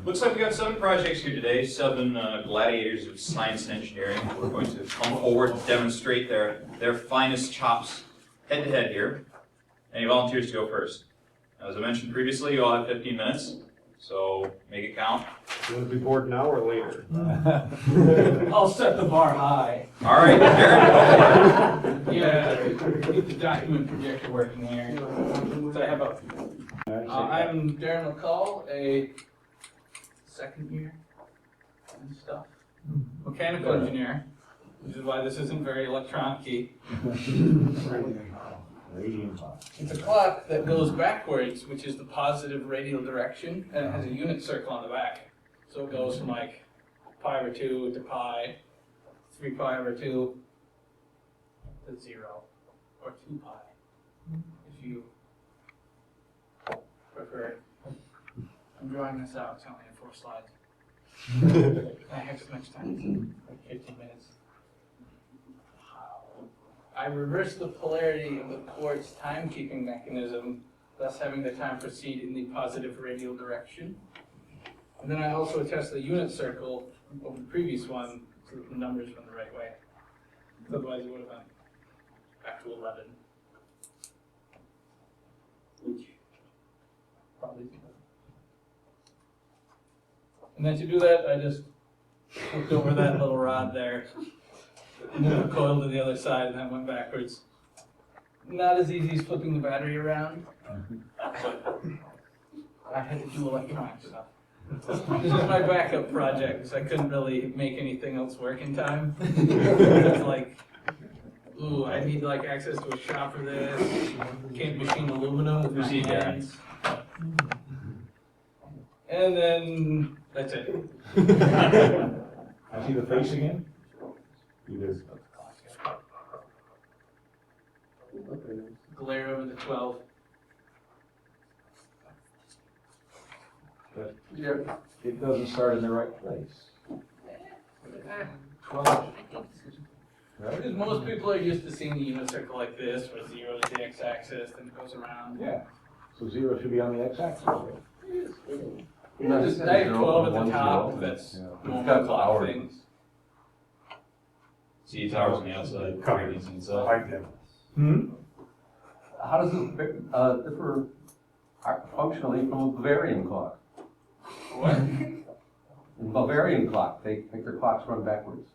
Looks like we got 7 projects here today, 7 gladiators of science and engineering who are going to come forward and demonstrate their finest chops head-to-head here. Any volunteers to go first? As I mentioned previously, you all have 15 minutes, so make it count. You want to be bored now or later? I'll set the bar high. All right, Darren. Yeah, get the document projector working here. So I have I'm Darren McCall, a second year and stuff. Mechanical engineer, which is why this isn't very electronic-y. Radian Clock. It's a clock that goes backwards, which is the positive radial direction, and it has a unit circle on the back. So it goes from like pi over 2 to pi, 3 pi over 2 to 0, or 2 pi, if you prefer. I'm drawing this out, it's only in 4 slides. I have as much time, like 15 minutes. I reverse the polarity of the quartz timekeeping mechanism, thus having the time proceed in the positive radial direction. And then I also attach the unit circle of the previous one so that the numbers run the right way. Otherwise it would have been back to 11. Which probably is. And then to do that, I just flipped over that little rod there. Moved the coil to the other side and then went backwards. Not as easy as flipping the battery around, but I had to do electronic stuff. This is my backup project, so I couldn't really make anything else work in time. It's like, ooh, I need like access to a shop for this. Can't machine aluminum with my hands. And then that's it. I see the face again? Glare over the 12. But it doesn't start in the right place. 12. Right? Because most people are used to seeing the unit circle like this, where 0 is the x-axis, then it goes around. Yeah. So 0 should be on the x-axis. Right? Just, I have 12 at the top, that's normal clock things. See towers on the outside, radians on the inside. How does it differ functionally from a Bavarian clock? What? In Bavarian clock, they make their clocks run backwards.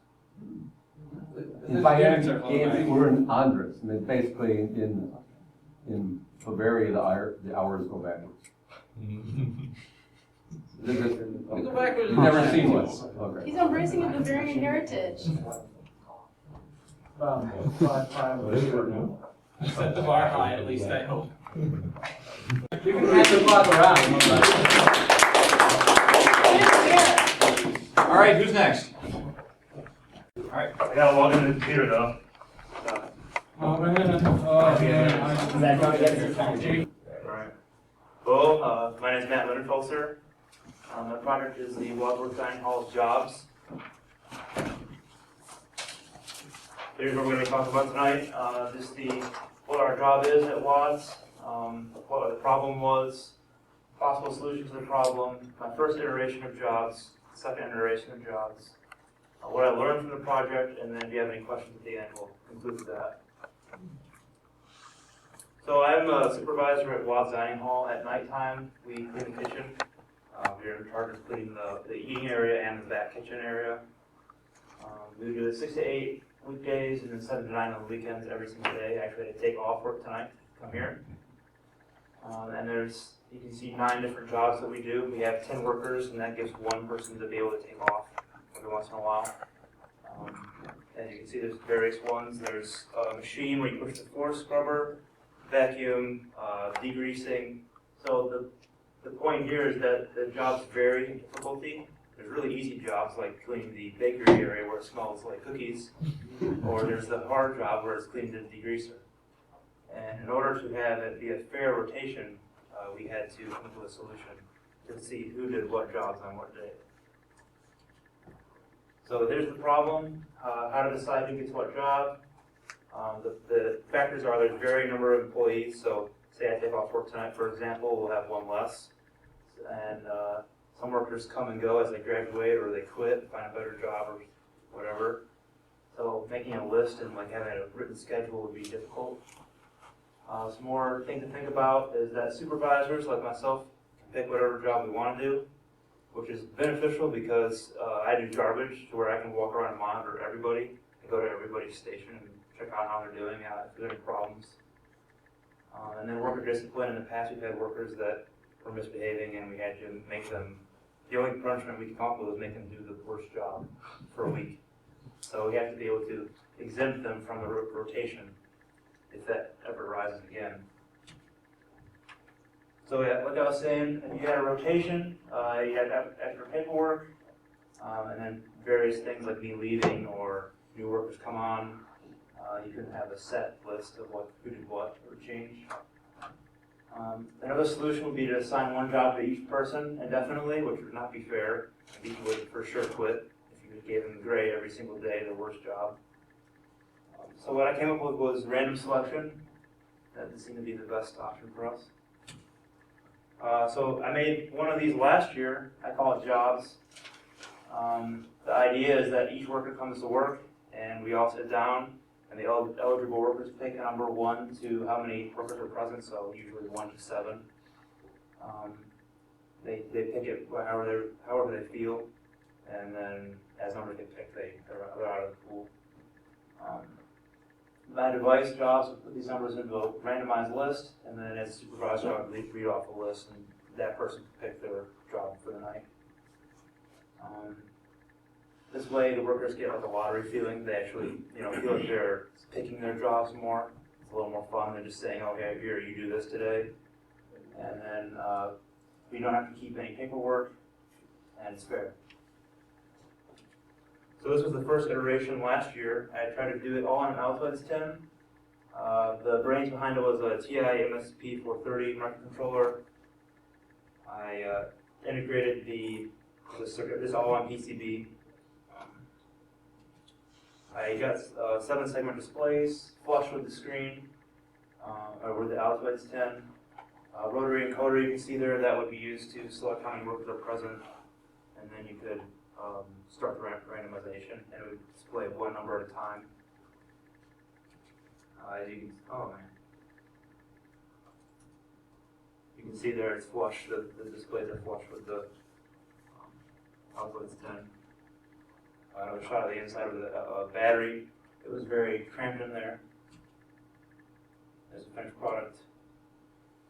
In we're in Andres, and then basically in Bavaria the hours go backwards. They go backwards. You've never seen one. Okay. He's embracing a Bavarian heritage. Set the bar high, at least I hope. You can pass the clock around. All right, who's next? All right. I gotta log into the computer though. Oh man. Oh man. Alright. Well, my name is Matt Lindenfelser. My project is the Wadsworth Dining Hall's jobs. Here's what we're going to talk about tonight. Just what our job is at WADS, what the problem was, possible solutions to the problem, my first iteration of jobs, second iteration of jobs, what I learned from the project, and then if you have any questions at the end, we'll conclude with that. So I'm a supervisor at WADS Dining Hall. At nighttime, we clean the kitchen. We're in charge of cleaning the eating area and the back kitchen area. We do it 6 to 8 weekdays and then 7 to 9 on the weekends every single day. Actually, I take off work tonight to come here. And you can see 9 different jobs that we do. We have 10 workers, and that gives one person to be able to take off every once in a while. As you can see, there's various ones. There's a machine where you push the floor scrubber, vacuum, degreasing. So the point here is that the jobs vary in difficulty. There's really easy jobs like cleaning the bakery area where it smells like cookies, or there's the hard job where it's cleaning the degreaser. And in order to have it be a fair rotation, we had to come up with a solution to see who did what jobs on what day. So there's the problem, how to decide who gets what job. The factors are there's varying number of employees, so say I take off work tonight, for example, we'll have one less. And Some workers come and go as they graduate or they quit, find a better job or whatever. So making a list and like having a written schedule would be difficult. Some more thing to think about is that supervisors like myself can pick whatever job we want to do, which is beneficial because I do garbage to where I can walk around and monitor everybody and go to everybody's station and check out how they're doing, if there's any problems. And then worker discipline. In the past, we've had workers that were misbehaving and we had to make them, the only punishment we could come up with was make them do the worst job for a week. So we have to be able to exempt them from the rotation if that ever arises again. So yeah, like I was saying, if you had a rotation, you had extra paperwork, and then various things like me leaving or new workers come on. You can have a set list of who did what or change. Another solution would be to assign one job to each person indefinitely, which would not be fair. People would for sure quit if you gave them grade every single day, their worst job. So what I came up with was random selection. That seemed to be the best option for us. So I made one of these last year. I call it jobs. The idea is that each worker comes to work and we all sit down and the eligible workers pick a number 1 to how many workers are present, so usually 1 to 7. They pick it however they feel, and then as numbers get picked, they're out of the pool. My device jobs would put these numbers into a randomized list, and then as a supervisor, I would read off the list, and that person could pick their job for the night. This way, the workers get like a lottery feeling. They actually, feel like they're picking their jobs more. It's a little more fun than just saying, "Okay, here, you do this today," and then we don't have to keep any paperwork, and it's fair. So this was the first iteration last year. I tried to do it all on an Altoids 10. The brains behind it was a TI MSP 430 microcontroller. I integrated the circuit. This is all on PCB. I got 7-segment displays flush with the screen, with the Altoids 10. Rotary encoder you can see there, that would be used to select how many workers are present, and then you could start the randomization, and it would display one number at a time. As you can, you can see there it's flush. The displays are flush with the Altoids 10. Another shot of the inside of the battery. It was very cramped in there. There's a finished product.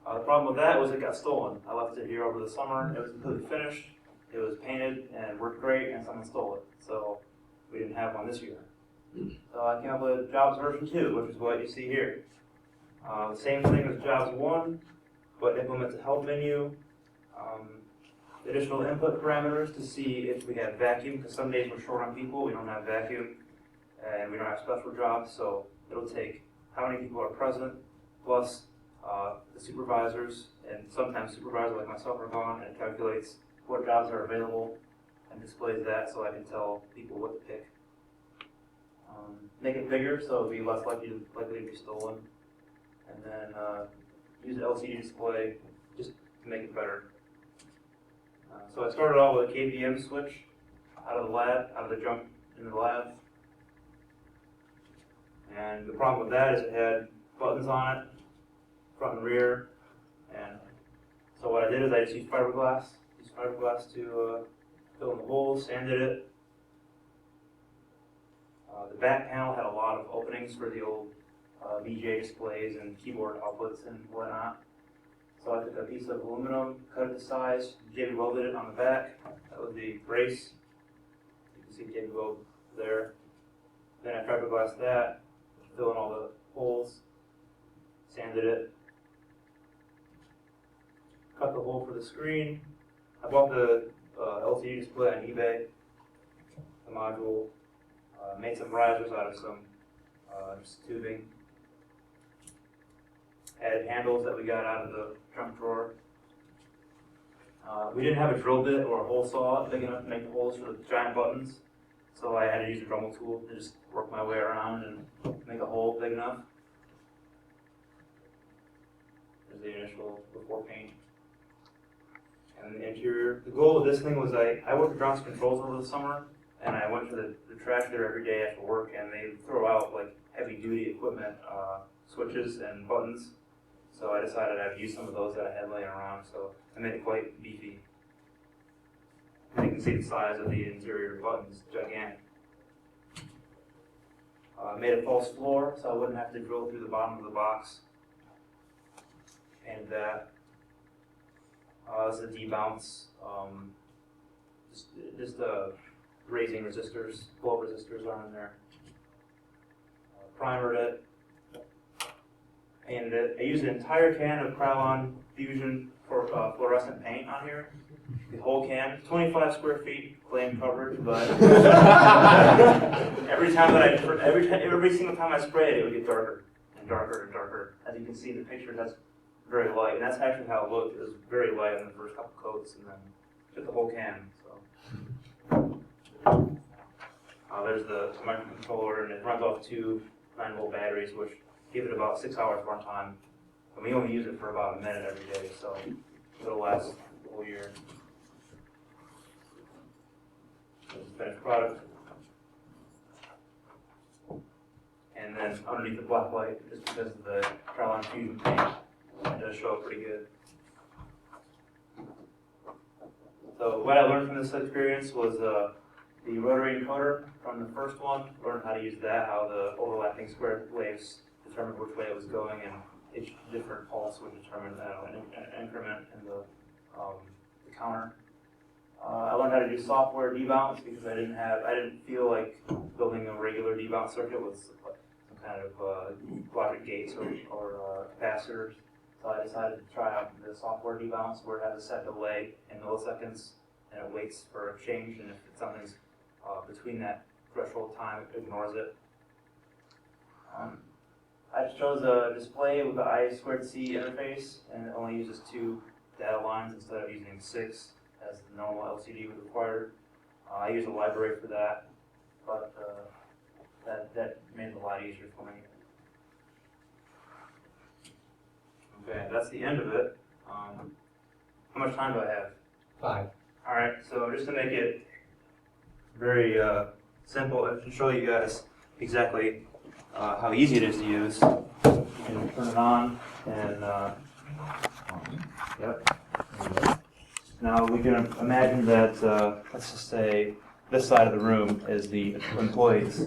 The problem with that was it got stolen. I left it here over the summer. It was completely finished. It was painted and worked great, and someone stole it. So we didn't have one this year. So I came up with Jobs version 2, which is what you see here. The same thing as Jobs 1, but implements a help menu. Additional input parameters to see if we have vacuum, because some days we're short on people, we don't have vacuum, and we don't have special jobs, so it'll take how many people are present, plus the supervisors, and sometimes supervisors like myself are gone, and it calculates what jobs are available and displays that so I can tell people what to pick. Make it bigger so it'll be less likely to be stolen, and then use the LCD display just to make it better. So I started off with a KVM switch out of the jump in the lab. And the problem with that is it had buttons on it, front and rear. And so what I did is I just used fiberglass to fill in the holes, sanded it. The back panel had a lot of openings for the old VGA displays and keyboard outputs and whatnot. So I took a piece of aluminum, cut it to size, JB welded it on the back. That was the brace. You can see JB weld there. Then I fiberglassed that, fill in all the holes, sanded it, cut the hole for the screen. I bought the LCD display on eBay, the module, made some risers out of some just tubing. Had handles that we got out of the trunk drawer. We didn't have a drill bit or a hole saw big enough to make the holes for the giant buttons, so I had to use a Dremel tool to just work my way around and make a hole big enough. There's the initial before paint. and the interior. The goal of this thing was I worked at Johnson Controls over the summer, and I went to the trash there every day after work, and they throw out like heavy duty equipment, switches and buttons. So I decided I'd use some of those that I had laying around, so I made it quite beefy. And you can see the size of the interior buttons, gigantic. Made a false floor, so I wouldn't have to drill through the bottom of the box. Painted that. This is a debounce. Just raising resistors, flow resistors are in there. Primered it. Painted it. I used an entire can of Krylon Fusion for fluorescent paint on here. The whole can, 25 square feet claim coverage, but every single time I sprayed it would get darker and darker and darker. As you can see in the picture, that's very light, and that's actually how it looked. It was very light on the first couple coats, and then took the whole can. So there's the microcontroller, and it runs off 2 9-volt batteries, which give it about 6 hours runtime. And we only use it for about a minute every day, so it'll last the whole year. Finished product. And then underneath the black light, just because of the Krylon Fusion paint, it does show up pretty good. So what I learned from this experience was the rotary encoder from the first one. Learned how to use that, how the overlapping square waves determined which way it was going, and each different pulse would determine an increment in the counter. I learned how to do software debounce because I didn't feel like building a regular debounce circuit with some kind of logic gates or capacitors. So I decided to try out the software debounce where it has a set delay in milliseconds and it waits for a change, and if something's between that threshold time, it ignores it. I chose a display with the I2C interface, and it only uses 2 data lines instead of using 6. As the normal LCD would require. I use a library for that, but that made it a lot easier for me. Okay, that's the end of it. How much time do I have? 5. All right, so just to make it very simple, I can show you guys exactly how easy it is to use. And turn it on, and yep. Now we can imagine that, let's just say, this side of the room is the employees.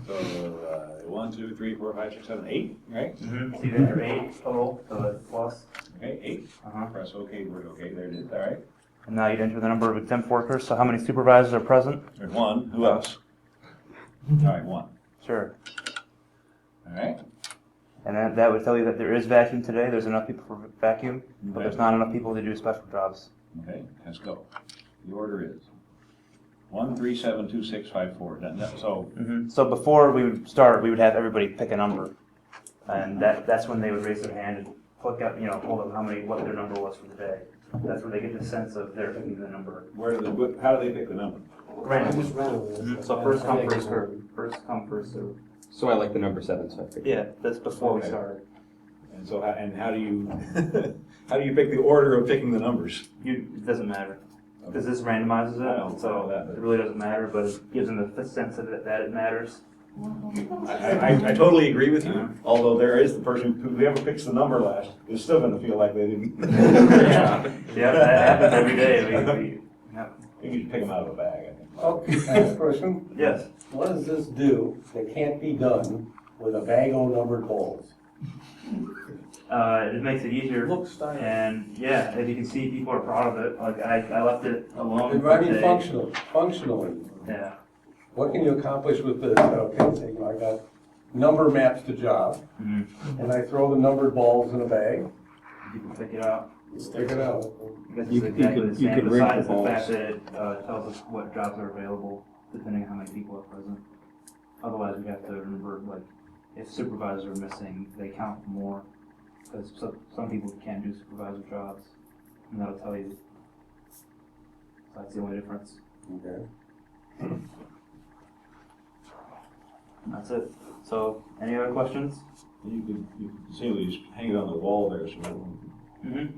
So, 1, 2, 3, 4, 5, 6, 7, 8, right? Mm-hmm. So you enter 8 total, so that's plus. Okay, 8. Press OK, word OK, there it is, all right. And now you'd enter the number of exempt workers, so how many supervisors are present? There's 1, who else? All right, 1. Sure. All right. And that would tell you that there is vacuum today, there's enough people for vacuum, but there's not enough people to do special jobs. Okay, let's go. The order is 1, 3, 7, 2, 6, 5, 4. So, So before we would start, we would have everybody pick a number, and that's when they would raise their hand and click up, hold up what their number was for the day. That's where they get the sense of they're picking the number. how do they pick the number? Random. Just randomly. So first come, first serve. First come, first serve. So I like the number 7, so I figured. Yeah, that's before we Okay. started. And so, how do you how do you pick the order of picking the numbers? It doesn't matter, because this randomizes I know it, so that, but- it really doesn't matter, but it gives them the sense of it that it matters. I totally agree with you. Although there is the person whoever picks the number last is still going to feel like they didn't. Yeah, that happens every day. Yeah. You can pick them out of a bag, I think. Okay, I have a question. Yes. What does this do that can't be done with a bag of numbered balls? It makes it easier. Looks stylish. And yeah, as you can see, people are proud of it. Like I left it alone. And for a running day. functionally, Yeah. what can you accomplish with this? Okay, say I got number maps to job, Mm-hmm. and I throw the numbered balls in a bag, You can pick it out. stick it out. I guess You it's can- exactly the you same, can rate the besides the balls. fact that it tells us what jobs are available, depending on how many people are present. Otherwise, we have to remember, like, if supervisors are missing, they count more, because some people can't do supervisor jobs, and that'll tell you. So that's the only difference. Okay. That's it. So, any other questions? You can simply just hang it on the wall there. So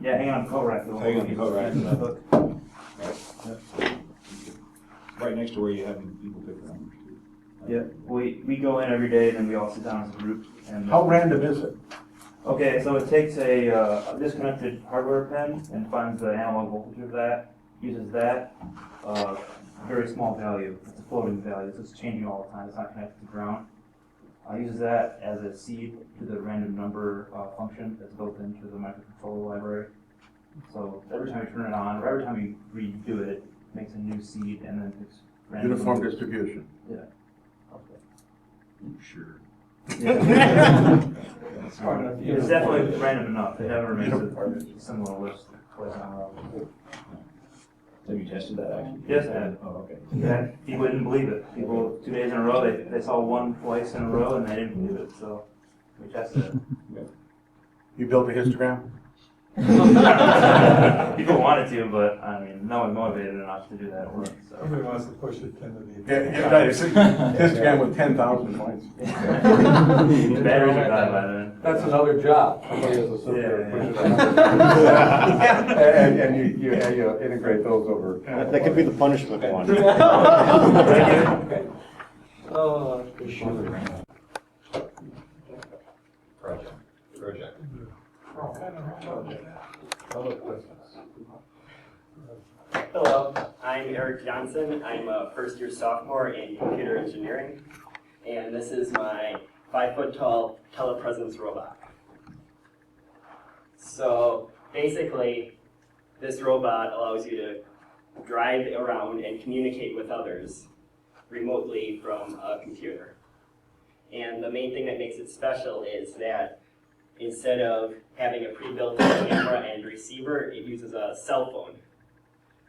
Yeah, hang on the coat rack. Hang on the coat rack. Hook. next to where you have people pick the numbers too. Yeah, we go in every day and then we all sit down as a group. And How random is it? Okay, so it takes a disconnected hardware pin and finds the analog voltage of that, uses that, very small value. It's a floating value, so it's changing all the time. It's not connected to ground. Uses that as a seed to the random number function that's built into the microcontroller library. So every time you turn it on, or every time you redo it, it makes a new seed and then picks random Uniform numbers. distribution. Yeah. Sure. It's definitely random enough. It never makes a similar list twice in a row. Have you tested that actually? Yes, I have. Oh, okay. Yeah, people didn't believe it. People, 2 days in a row, they saw one twice in a row and they didn't believe it, so we tested it. You built a histogram? People wanted to, but I mean, no one motivated enough to do that work, so. Somebody wants to push it into the. Yeah, right, it's a histogram with 10,000 points. The batteries are dying by then. That's another job. Somebody has a circuit Yeah, that pushes it. And you integrate those over. That could be the punishment one. Oh, Project. Hello, I'm Eric Johnson. I'm a first-year sophomore in computer engineering, and this is my 5-foot-tall Telepresence Robot. So basically, this robot allows you to drive around and communicate with others remotely from a computer. And the main thing that makes it special is that instead of having a pre-built camera and receiver, it uses a cell phone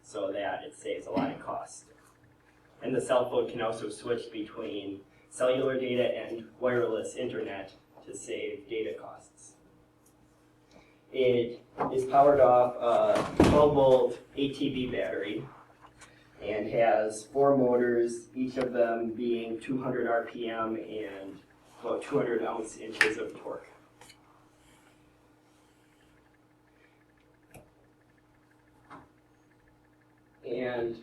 so that it saves a lot of cost. And the cell phone can also switch between cellular data and wireless internet to save data costs. It is powered off a 12-volt ATB battery and has 4 motors, each of them being 200 RPM and about 200 ounce-inches of torque. And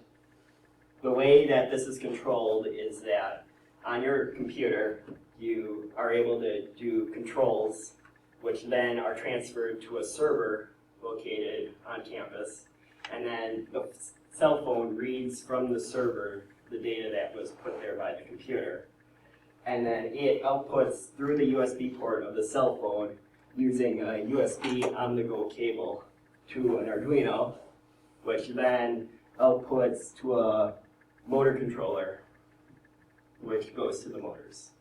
the way that this is controlled is that on your computer, you are able to do controls, which then are transferred to a server located on campus. And then the cell phone reads from the server the data that was put there by the computer. And then it outputs through the USB port of the cell phone using a USB on-the-go cable to an Arduino, which then outputs to a motor controller, which goes to the motors.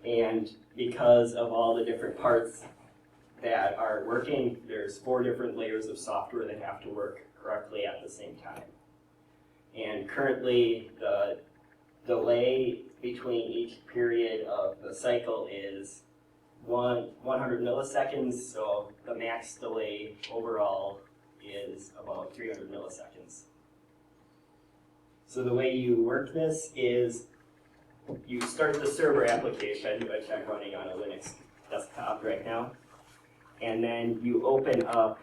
And because of all the different parts that are working, there's 4 different layers of software that have to work correctly at the same time. And currently, the delay between each period of the cycle is 100 milliseconds, so the max delay overall is about 300 milliseconds. So the way you work this is you start the server application, which I'm running on a Linux desktop right now, and then you open up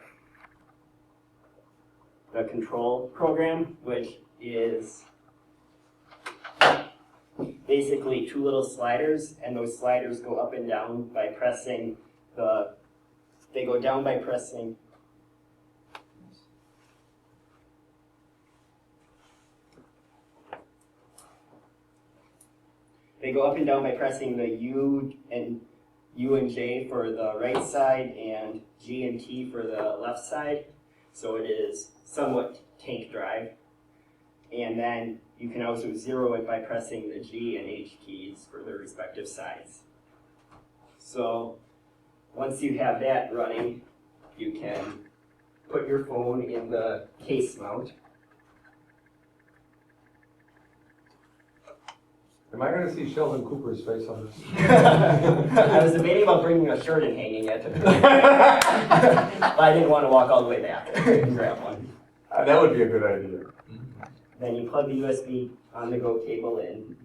the control program, which is basically 2 little sliders, and those sliders go up and down by pressing they go down by pressing the U and J for the right side and G and T for the left side. So it is somewhat tank drive. And then you can also zero it by pressing the G and H keys for their respective sides. So once you have that running, you can put your phone in the case mount. Am I gonna see Sheldon Cooper's face on this? I was debating about bringing a shirt and hanging it, but I didn't want to walk all the way back and grab one. That would be a good idea. Then you plug the USB on-the-go cable in.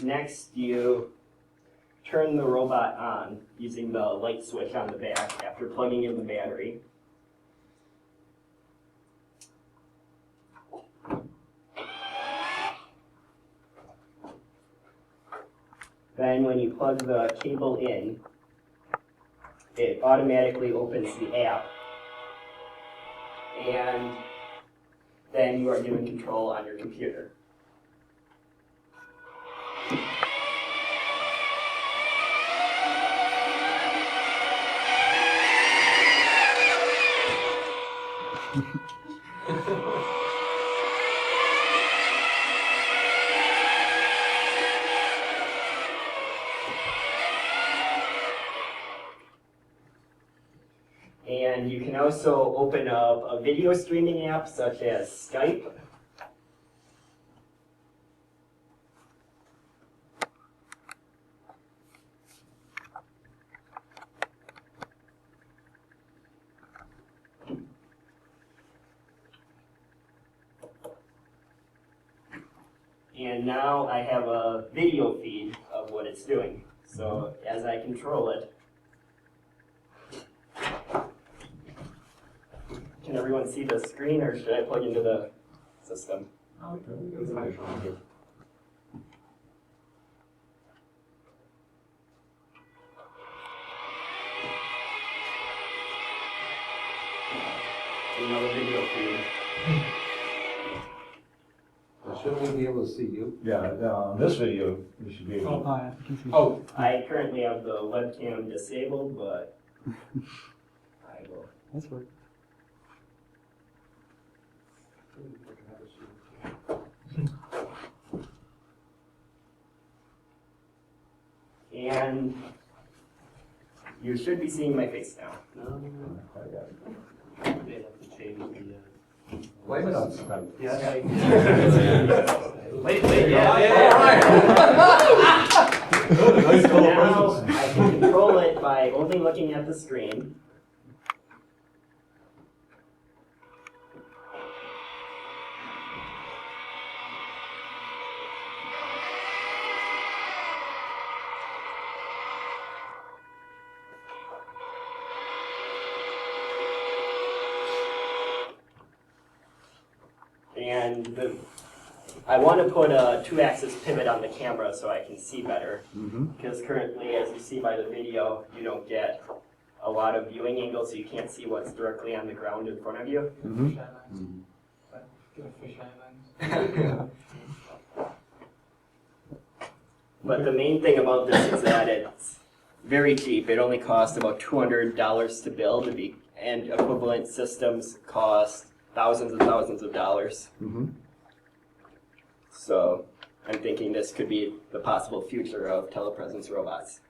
Next, you turn the robot on using the light switch on the back after plugging in the battery. Then when you plug the cable in, it automatically opens the app, and then you are given control on your computer. And you can also open up a video streaming app such as Skype. And now I have a video feed of what it's doing. So as I control it, can everyone see the screen, or should I plug into the system? Another video feed. Shouldn't we be able to see you? Yeah, on this video, you should be able to. Oh, I currently have the webcam disabled, but I will. That's right. And you should be seeing my face now. Blame it on Skype. So now I can control it by only looking at the screen. And I want to put a 2-axis pivot on the camera so I can see better. Because currently, as you see by the video, you don't get a lot of viewing angles, so you can't see what's directly on the ground in front of you. Get a fisheye lens. But the main thing about this is that it's very cheap. It only costs about $200 to build, and equivalent systems cost thousands and thousands of dollars. So I'm thinking this could be the possible future of telepresence robots.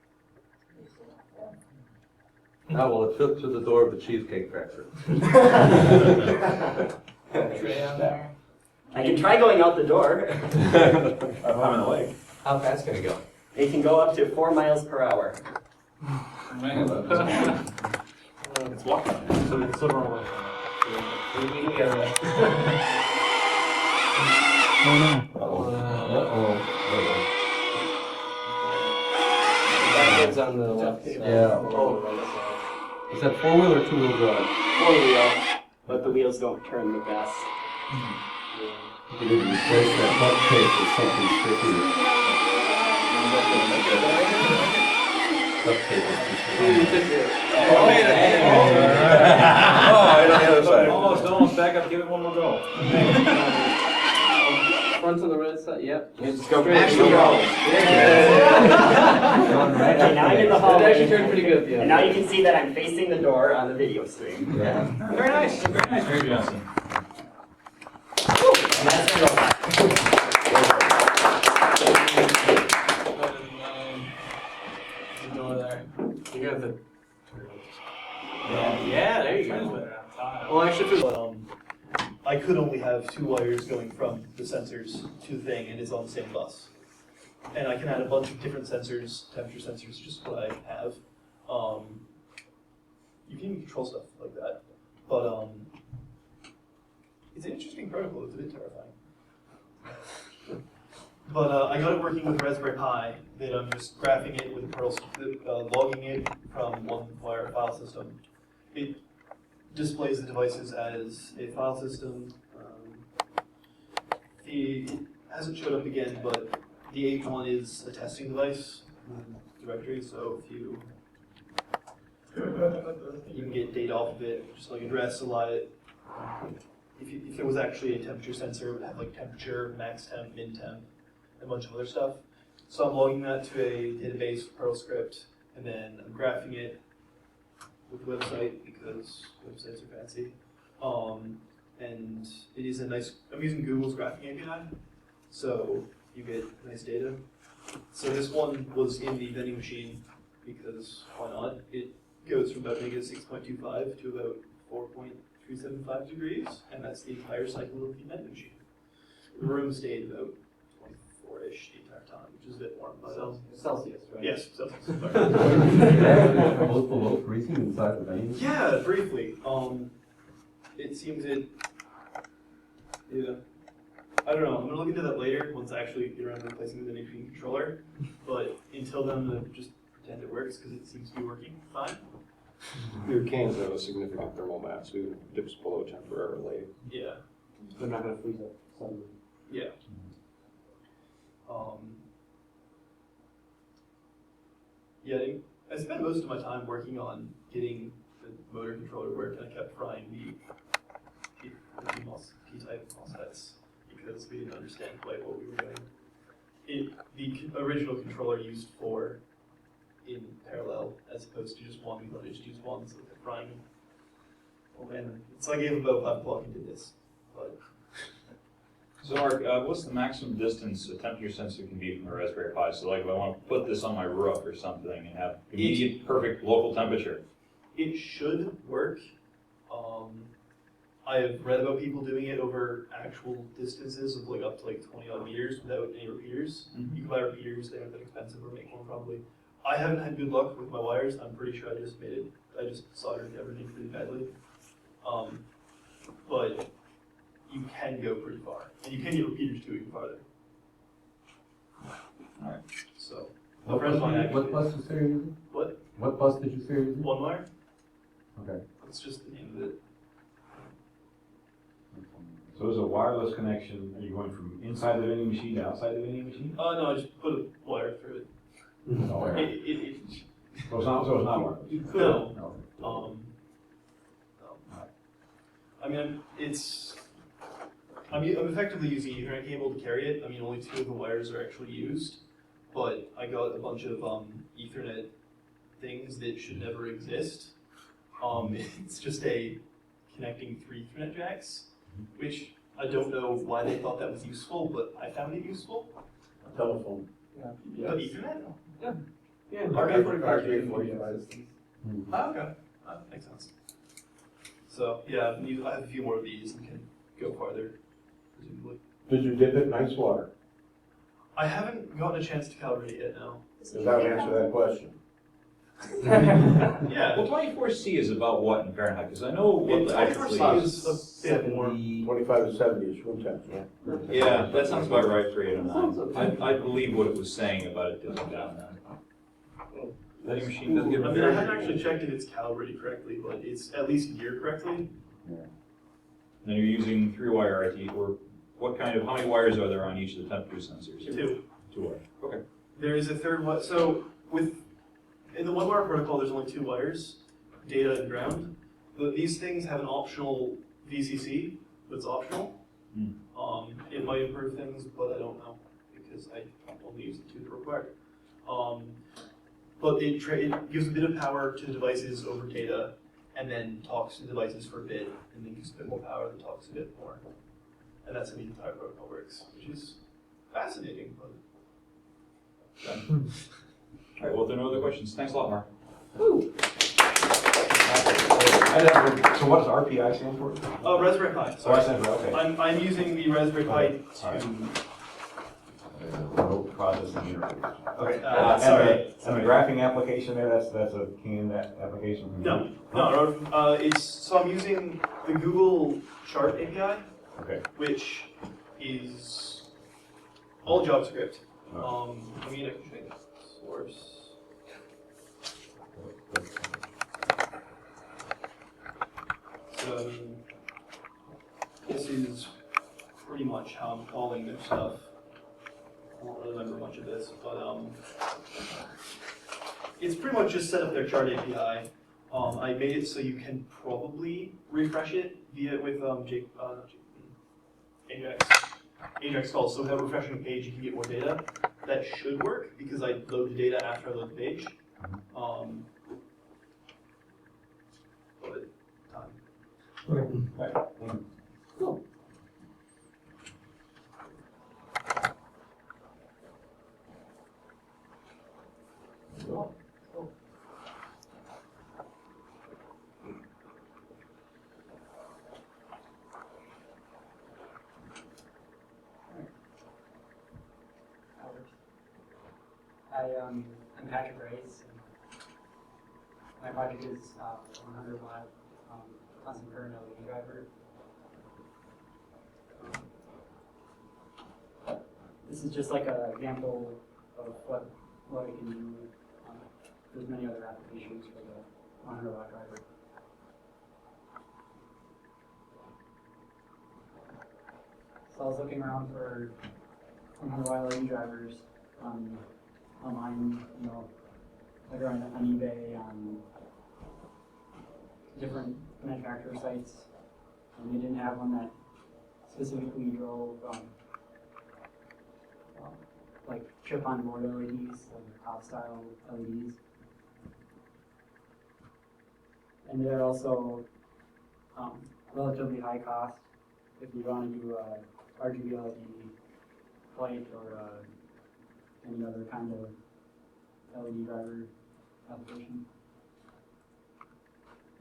How will it fit through the door of the Cheesecake Factory? Tray on there. I can try going out the door. I'm in the way. How fast can it go? It can go up to 4 miles per hour. It's walking. So it's the wrong way. That It's on the left side. Yeah. Is that 4-wheel or 2-wheel drive? 4-wheel, but the wheels don't turn the best. You need to replace that butt tape with something stickier. Duct tape is too sticky. Oh, right on the other side. Almost, back up, give it one more go. Front on the right side, yep. Just go back. Okay, now I'm in the It hallway. actually turned pretty good, yeah. And now you can see that I'm facing the door on the video stream. Yeah. Very nice, very nice, Mary Johnson. And that's the robot. The door there. You got the. Yeah, there you go. Well, actually, I could only have 2 wires going from the sensors to the thing, and it's on the same bus. And I can add a bunch of different sensors, temperature sensors, just what I have. You can even control stuff like that. But it's an interesting protocol. It's a bit terrifying. But I got it working with Raspberry Pi, that I'm just graphing it with Perl, logging it from one wire file system. It displays the devices as a file system. It hasn't showed up again, but the 8 one is a testing device directory, so if you can get data off of it, just like address, allow it. If there was actually a temperature sensor, it would have like temperature, max temp, min temp, a bunch of other stuff. So I'm logging that to a database Perl script, and then I'm graphing it with the website because websites are fancy. And it is a nice, I'm using Google's graphing API, so you get nice data. So this one was in the vending machine because why not? It goes from about -6.25 to about 4.375 degrees, and that's the entire cycle of the vending machine. The room stayed about 24-ish the entire time, which is a bit warm. But Celsius, right? yes, Celsius. Both below freezing inside the vein? Yeah, briefly. It seems it. Yeah. I don't know. I'm gonna look into that later once I actually get around to replacing the vending machine controller. But until then, I'm gonna just pretend it works because it seems to be working fine. Your cans have a significant thermal mass, so it dips below temporarily. Yeah. They're not gonna freeze up suddenly. Yeah. Yeah, I spent most of my time working on getting the motor controller to work, and I kept frying the P-type MOSFETs because we didn't understand quite what we were doing. The original controller used 4 in parallel as opposed to just 1. We thought it just used 1, so we kept frying them. And so I gave about 5 o'clock and did this. But So Mark, what's the maximum distance a temperature sensor can be from a Raspberry Pi? So like if I want to put this on my roof or something and have immediate perfect local temperature. it should work. I have read about people doing it over actual distances of like up to like 20 odd meters without any repeaters. You can buy repeaters, they aren't that expensive, or make one probably. I haven't had good luck with my wires. I'm pretty sure I just soldered everything pretty badly. But you can go pretty far. And you can get repeaters too even farther. Alright. So, What bus did you say you're using? What? What bus did you say you're using? 1 wire? Okay. That's just the name of it. So as a wireless connection, are you going from inside the vending machine to outside the vending machine? No, I just put a wire through it. Oh, yeah. So So it's not wireless? no. No. No. I mean, I'm effectively using Ethernet cable to carry it. I mean, only 2 of the wires are actually used, but I got a bunch of Ethernet things that should never exist. It's just a connecting 3 Ethernet jacks, which I don't know why they thought that was useful, but I found it useful. Telephone. But Ethernet? Yeah. RJ45 systems. Oh, okay. That makes sense. So, yeah, I have a few more of these and can go farther, presumably. Did you dip it in nice water? I haven't gotten a chance to calibrate it yet, no. Does that answer that question? Yeah. Well, 24C is about what in Fahrenheit? Because I know what the actual 24C is a bit more. 25 to 70 is room temperature. Yeah, that sounds about right for 809. I believe what it was saying about it dipping down then. Vending machine doesn't get I mean, I haven't actually checked if it's calibrated correctly, but it's at least geared correctly. Then you're using 3-wire RT, or how many wires are there on each of the temperature sensors? 2. 2 wires. Okay. There is a third one. So in the 1-wire protocol, there's only 2 wires, data and ground. But these things have an optional VCC that's optional. It might improve things, but I don't know because I only use the 2 that are required. But it gives a bit of power to the devices over data, and then talks to the devices for a bit, and then gives a bit more power, then talks a bit more. And that's how the entire protocol works, which is fascinating. But All right, well, if there are no other questions, thanks a lot, Mark. So what does RPI stand for? Raspberry Pi. Oh, I Sorry. stand for, okay. I'm using the Raspberry Pi 2. Remote processing interface. Okay. Sorry. And the graphing application there, that's a canned application? From No, so I'm using the Google Chart API, Okay. which is all JavaScript. Let me check source. So this is pretty much how I'm calling their stuff. I don't really remember much of this, but it's pretty much just set up their chart API. I made it so you can probably refresh it via with Ajax calls. So without refreshing a page, you can get more data. That should work because I load the data after I load the page. But time. Cool. I'm Patrick Rice. My project is 100 watt constant current LED driver. This is just like an example of what it can do. There's many other applications for the 100 watt driver. So I was looking around for 100 watt LED drivers online, you know, like on eBay, on different manufacturer sites. And they didn't have one that specifically drove like chip-on-board LEDs, like top style LEDs. And they're also relatively high cost if you want to do a RGB LED light or any other kind of LED driver application.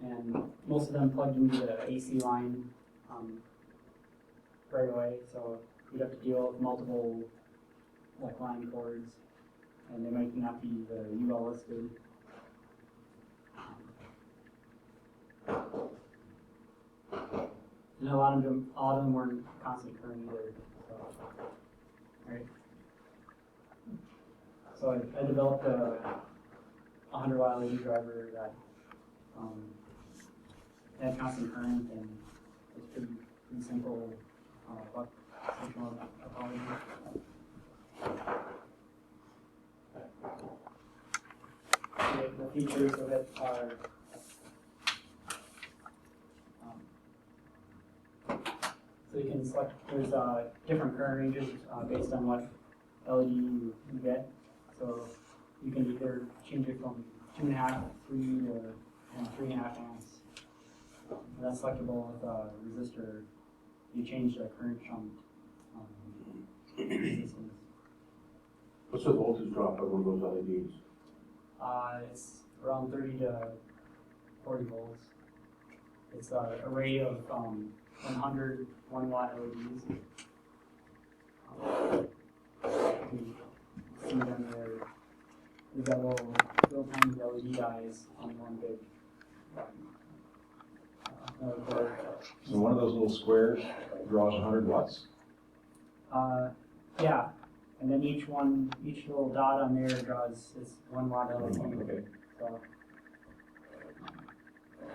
And most of them plugged into the AC line right away, so you'd have to deal with multiple like line cords, and they might not be the UL listed. And a lot of them weren't constant current either. So, right. So I developed a 100 watt LED driver that had constant current, and it's pretty simple functional topology. The features of it are so you can select, there's different current ranges based on what LED you get. So you can either change it from 2.5, 3 to 3.5 amps. And that's selectable with a resistor. You change the current shunt resistance. What's the voltage drop on one of those LEDs? It's around 30 to 40 volts. It's an array of 100 1 watt LEDs. You can see them there. We've got little tiny LED eyes on one big board. So one of those little squares draws 100 watts? Yeah. And then each little dot on there draws this 1 watt LED. Okay. So,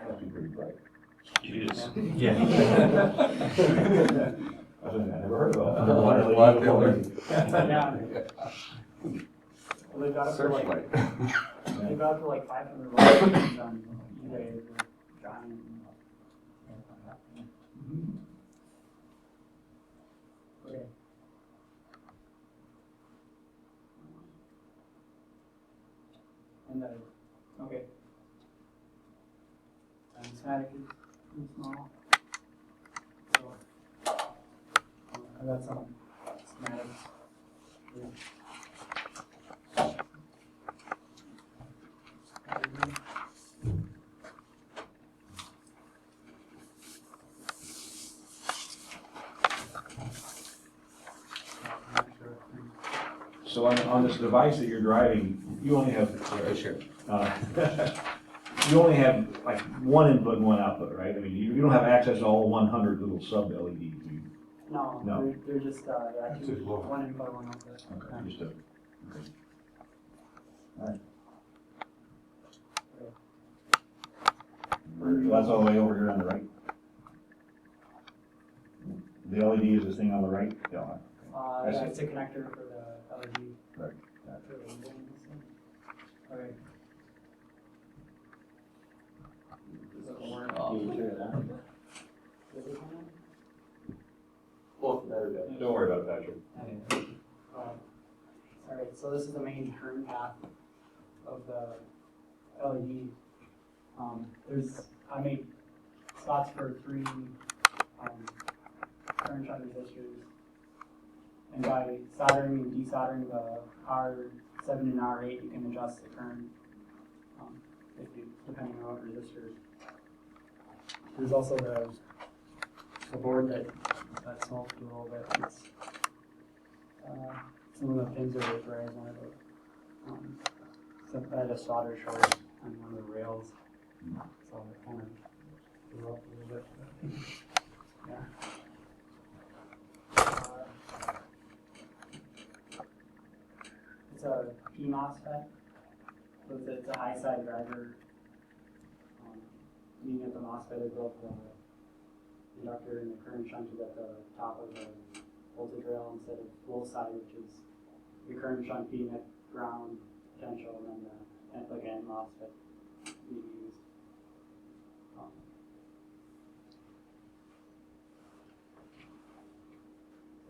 That'd be pretty bright. It is. Yeah. I never heard of that. yeah. Well, they've got up to like they've got up to like 500 watts on eBay. They're giant. Okay. And okay. And schematic is small. So I got some schematics here. So on this device that you're driving, you only have you only have like one input and one output, right? I mean, you don't have access to all 100 little sub LEDs. No, No. they're just, yeah, Too low. one input, one output. Okay, understood. Okay. All right. So that's all the way over here on the right? The LED is this thing on the right? Yeah. I Yeah, see. it's a connector for the LED. Right. Okay. Can you turn it on? Don't worry about it, Patrick. Alright, so this is the main current path of the LED. I made slots for 3 current shunt resistors. And by soldering and desoldering the R7 and R8, you can adjust the current depending on what resistors. There's also the board that smoked a little bit. It's, some of the pins are where I wanted to, I had a solder short on one of the rails, so it kind of blew up a little bit. Yeah. It's a PMOSFET, so it's a high side driver. Meaning that the MOSFET is both the inductor and the current shunt is at the top of the voltage rail instead of low side, which is the current shunt being at ground potential and then the like MOSFET being used.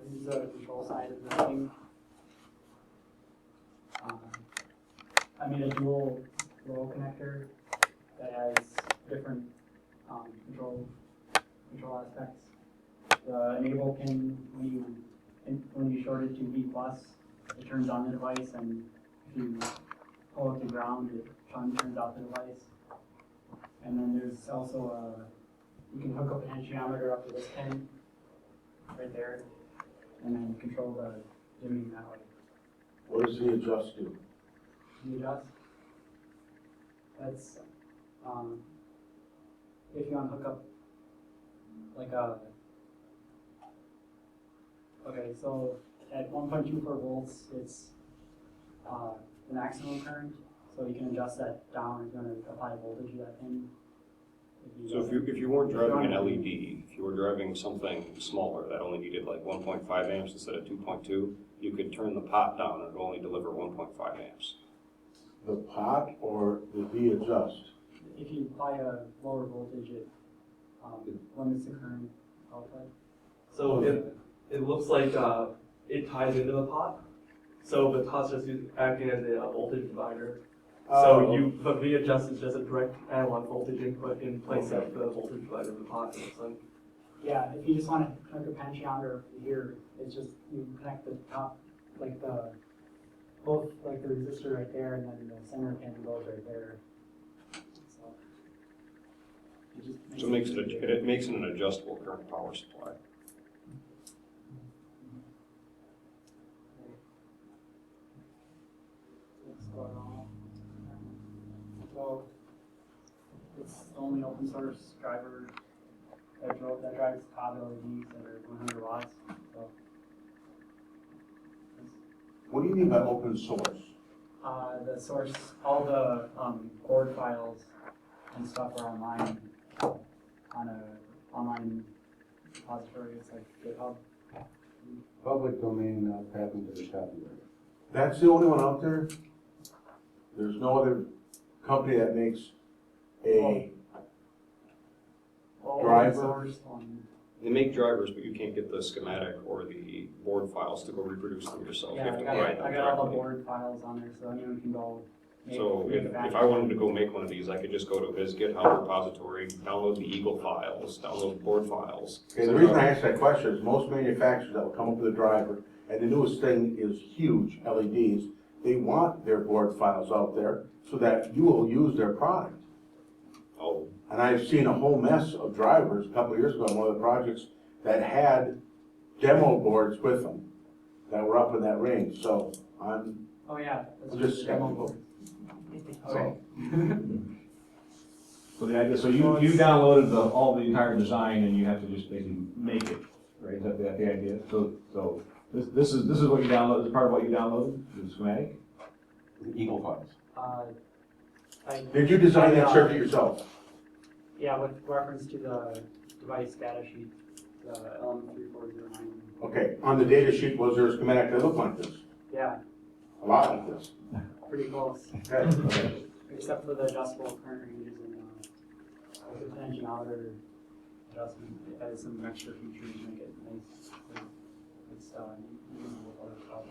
This is the control side of the thing. I made a dual row connector that has different control aspects. The enable pin, when you short it to V+, it turns on the device, and if you pull it to ground, it turns off the device. And then there's also you can hook up a potentiometer up to this pin right there, and then control the dimming that way. What does the adjust do? The adjust? That's if you want to hook up like okay, so at 1.24 volts, it's the maximum current, so you can adjust that down if you want to apply voltage to that pin. So if you weren't driving an LED, if you were driving something smaller that only needed like 1.5 amps instead of 2.2, you could turn the pot down and it would only deliver 1.5 amps. The pot or the V-adjust? If you apply a lower voltage, it limits the current output. So it looks like it ties into the pot. So the pot's just acting as a voltage divider. So but V-adjust is just a direct analog voltage input in place of the voltage divider of the pot. It looks like. Yeah, if you just want to hook a potentiometer here, it's just you connect the top, like both like the resistor right there, and then the center pin goes right there. So it makes it an adjustable current power supply. So it's the only open source driver that drives Cobb LEDs that are 100 watts. So What do you mean by open source? the source, all the board files and stuff are online on a online repository. It's like GitHub. Public domain, not patented or copyrighted. That's the only one out there? There's no other company that makes a driver? Source on. They make drivers, but you can't get the schematic or the board files to go reproduce them yourself. You Yeah, have to I write them got all the directly. board files on there, so anyone can go. So if I wanted to go make one of these, I could just go to his GitHub repository, download the Eagle files, download the board files. Okay, the reason I ask that question is most manufacturers that will come up with a driver, and the newest thing is huge, LEDs, they want their board files out there so that you will use their product. Oh, And I've seen a whole mess of drivers a couple of years ago on one of the projects that had demo boards with them that were up in that range, so I'm Oh yeah. I'm just skeptical. Okay. So the idea, so you downloaded all the entire design and you have to just basically make it, right? Is that the idea? So this is what you download, this is part of what you downloaded, the schematic? The Eagle files. Did you design that circuit yourself? Yeah, with reference to the device data sheet, the LM3409. Okay, on the data sheet, was there a schematic that looked like this? Yeah, A lot like this? pretty close, Okay. except for the adjustable current ranges and the potentiometer adjustment. It has some extra features to make it nice. It's usable with other stuff.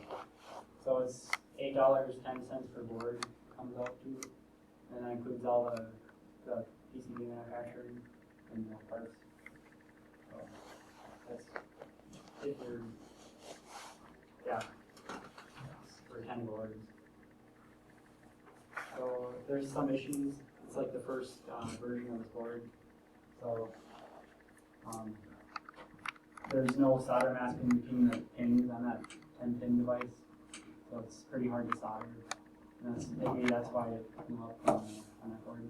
So it's $8.10 per board comes out to, and that includes all the PCB manufacturing and the parts. So that's if you're, yeah, for 10 boards. So there's some issues. It's like the first version of this board. So there's no solder mask in between the pins on that 10-pin device. So it's pretty hard to solder. And maybe that's why it came up on that board.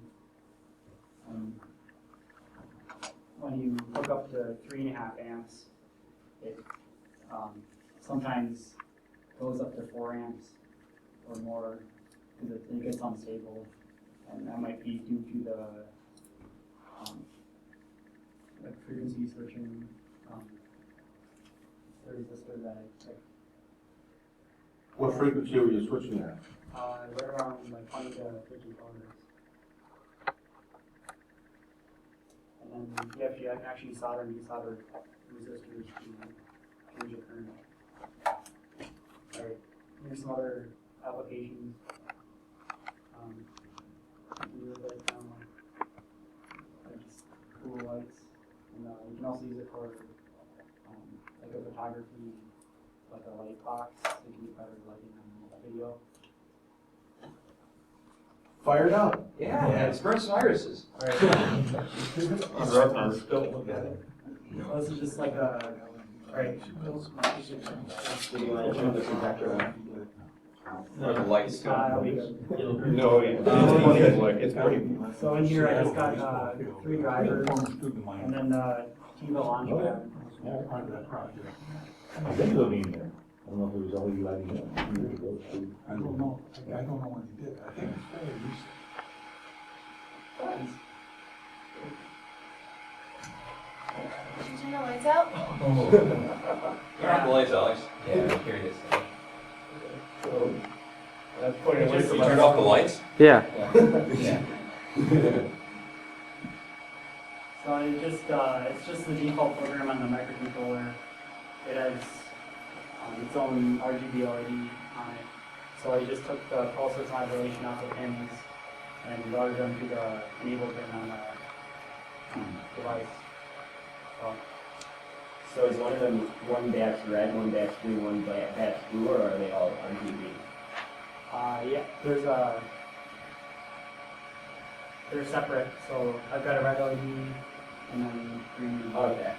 When you hook up to 3.5 amps, it sometimes goes up to 4 amps or more because it gets unstable, and that might be due to the frequency switching. The resistor that What frequency were you switching at? right around like 20 to 50 kilometers. And then you have to actually solder and desolder resistors to change the current. Alright, here's some other applications. You can do it like just cool lights, and you can also use it for like a photography, like a light box, so you can get better lighting on a video. Fired up. Yeah, it's burnt some irises. Alright. Don't look at it. Well, this is just like a, right. Or the lights. That'll be good. No, it's pretty. So in here I just got 3 drivers and then the TiVo launch pad. I've been to a meeting there. I don't know if it was LED lighting yet. I don't know. I don't know when he did. I think it's fairly recent. Did you turn the lights out? Turn off the lights, Alex. Yeah, I'm curious. That's pointing away You from turned off the lights? Yeah. Yeah. So it's just the default program on the microcontroller. It has its own RGB LED on it. So I just took the pulse width modulation off the pins and routed them to the enable pin on the device. So is one of them one batch red, one batch green, one batch blue, or are they all RGB? Yeah, they're separate. So I've got a red LED and then green. Okay.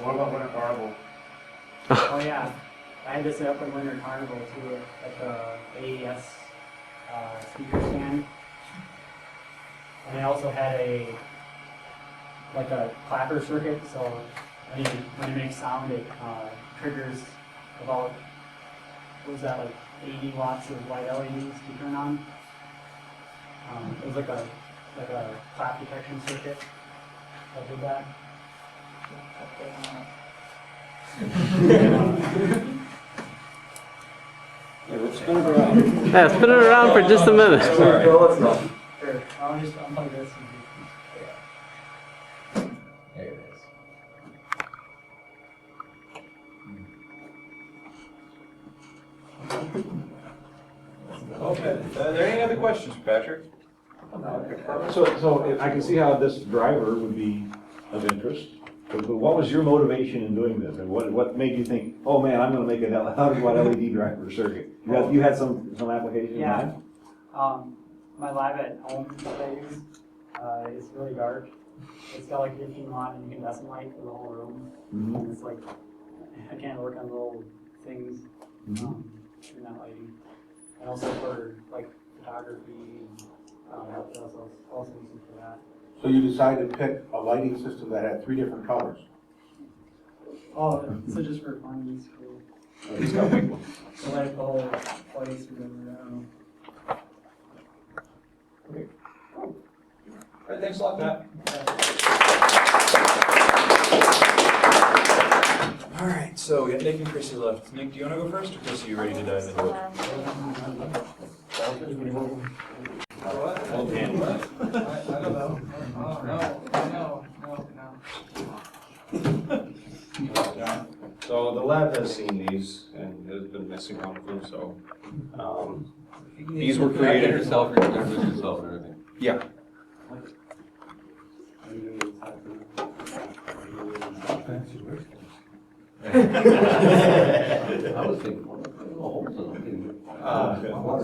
What about Winter Carnival? Oh yeah, I had this up in Winter Carnival too, at the AES speaker stand. And I also had a clapper circuit, so when it makes sound, it triggers about, what was that, like 80 watts of white LEDs to turn on. It was like a clap detection circuit that did that. Yeah, spin it around for just a minute. Sure, I'll just unplug this. There it is. Okay, are there any other questions, Patrick? So I can see how this driver would be of interest, but what was your motivation in doing this? And what made you think, oh man, I'm gonna make an LED driver circuit? You had some application in Yeah. mind? My lab at home that I use is really dark. It's got like 15 watt incandescent light for the whole room. Mhm. And it's like, I can't work on little things in that lighting. And also for like photography, also use it for that. So you decided to pick a lighting system that had 3 different colors. Oh, so just for fun, it's cool. Oh, he's got big ones. So like the whole place or whatever, All right, thanks a lot, Matt. All right, so we got Nick and Chrissy left. Nick, do you want to go first, or Chrissy, you ready to dive into it? I don't know. No. So the lab has seen these and has been messing around with them, so, these were created. Yourself, introduce yourself and everything. Yeah. I was thinking,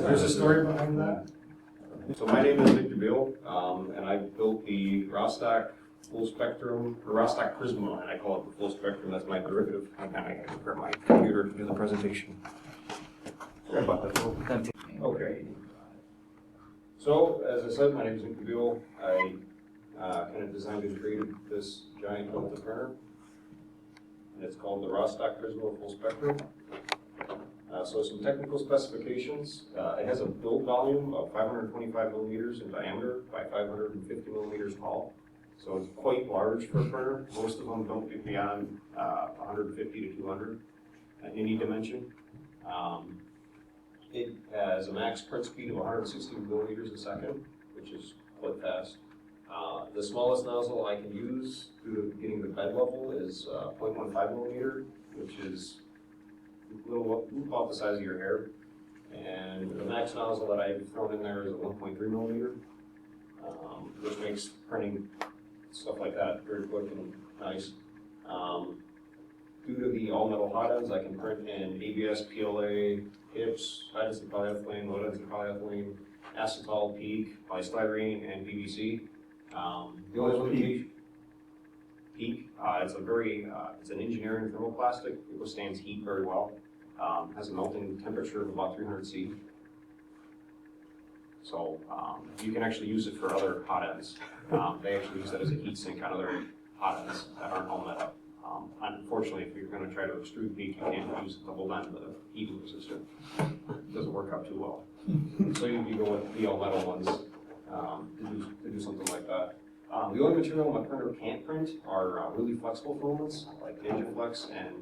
There's a story behind that. So my name is Victor Beal, and I built the Rostock full spectrum, or Rostock Prisma, and I call it the full spectrum. That's my derivative. I can prepare my computer to do the presentation. Sorry about that. Okay. So, as I said, my name is Victor Beal. I kind of designed and created this giant Delta printer. And it's called the Rostock Prisma Full Spectrum. So some technical specifications. It has a build volume of 525 millimeters in diameter by 550 millimeters tall. So it's quite large for a printer. Most of them don't get beyond 150 to 200 at any dimension. It has a max print speed of 160 millimeters a second, which is quite fast. The smallest nozzle I can use due to getting the bed level is 0.15 millimeter, which is a little about the size of your hair. And the max nozzle that I've thrown in there is a 1.3 millimeter, which makes printing stuff like that very quick and nice. Due to the all-metal hot ends, I can print in ABS, PLA, HIPS, high-density polyethylene, low-density polyethylene, acetal, PEEK, polystyrene, and PVC. The only limitation, PEEK, it's an engineering thermoplastic. It withstands heat very well. Has a melting temperature of about 300 C. So you can actually use it for other hot ends. They actually use that as a heat sink on other hot ends that aren't all met up. Unfortunately, if you're going to try to extrude PEEK, you can't use it to hold on to the heating resistor. It doesn't work out too well. So you go with the all metal ones to do something like that. The only material my printer can't print are really flexible filaments like NinjaFlex and